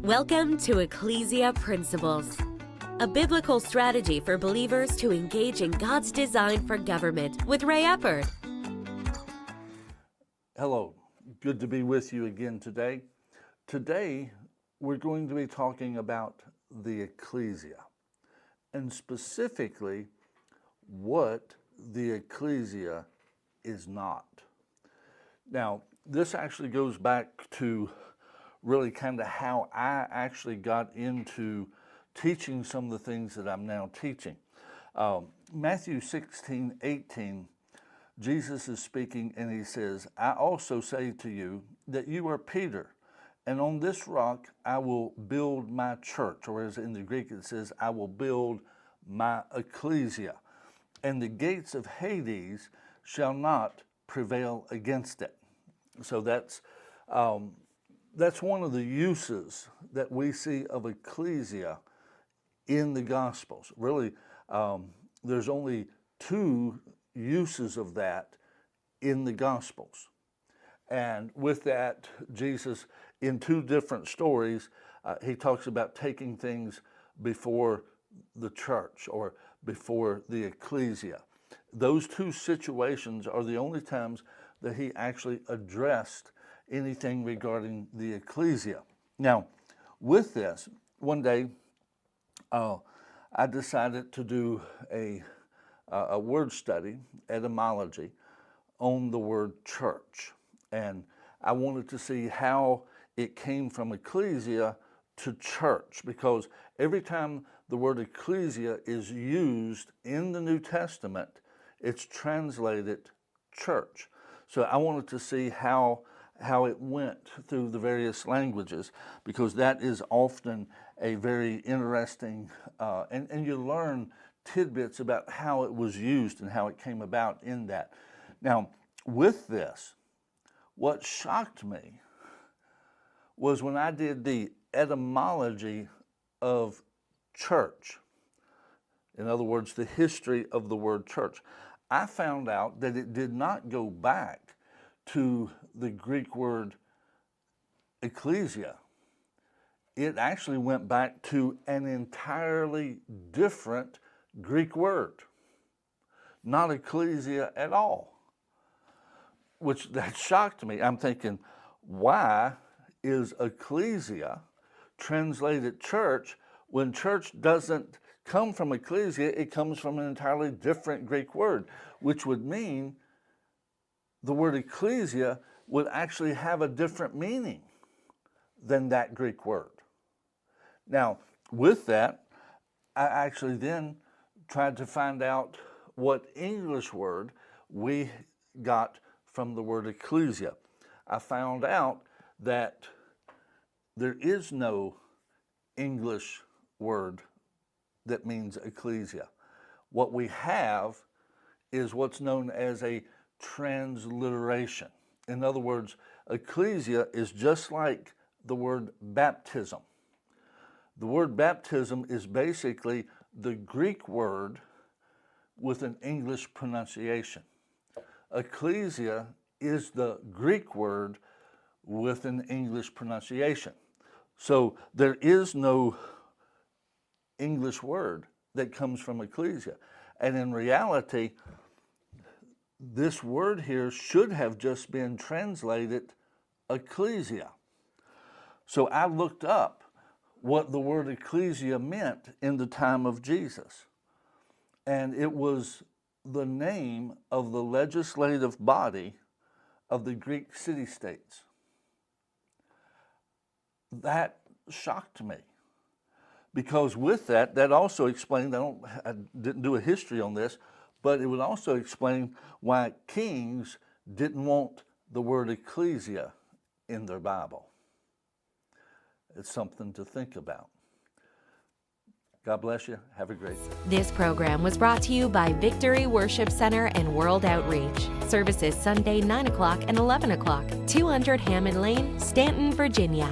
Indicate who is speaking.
Speaker 1: Welcome to Ecclesia Principles, a biblical strategy for believers to engage in God's design for government with Ray Eppard.
Speaker 2: Hello, good to be with you again today. Today, we're going to be talking about the Ecclesia, and specifically what the Ecclesia is not. Now, this actually goes back to really kind of how I actually got into teaching some of the things that I'm now teaching. Matthew 16:18, Jesus is speaking and he says, I also say to you that you are Peter, and on this rock I will build my church, or as in the Greek it says, I will build my ecclesia, and the gates of Hades shall not prevail against it. So that's one of the uses that we see of ecclesia in the Gospels. Really, there's only two uses of that in the Gospels. And with that, Jesus, in two different stories, he talks about taking things before the church or before the ecclesia. Those two situations are the only times that he actually addressed anything regarding the ecclesia. Now, with this, one day, I decided to do a word study, etymology, on the word church. And I wanted to see how it came from ecclesia to church, because every time the word ecclesia is used in the New Testament, it's translated church. So I wanted to see how it went through the various languages, because that is often a very interesting, and you learn tidbits about how it was used and how it came about in that. Now, with this, what shocked me was when I did the etymology of church, in other words, the history of the word church, I found out that it did not go back to the Greek word ecclesia. It actually went back to an entirely different Greek word, not ecclesia at all, which that shocked me. I'm thinking, why is ecclesia translated church when church doesn't come from ecclesia? It comes from an entirely different Greek word, which would mean the word ecclesia would actually have a different meaning than that Greek word. Now, with that, I actually then tried to find out what English word we got from the word ecclesia. I found out that there is no English word that means ecclesia. What we have is what's known as a transliteration. In other words, ecclesia is just like the word baptism. The word baptism is basically the Greek word with an English pronunciation. Ecclesia is the Greek word with an English pronunciation. So there is no English word that comes from ecclesia. And in reality, this word here should have just been translated ecclesia. So I looked up what the word ecclesia meant in the time of Jesus. And it was the name of the legislative body of the Greek city-states. That shocked me, because with that also explained, I didn't do a history on this, but it would also explain why kings didn't want the word ecclesia in their Bible. It's something to think about. God bless you. Have a great day.
Speaker 1: This program was brought to you by Victory Worship Center and World Outreach. Services Sunday 9 o'clock and 11 o'clock, 200 Hammond Lane, Stanton, Virginia.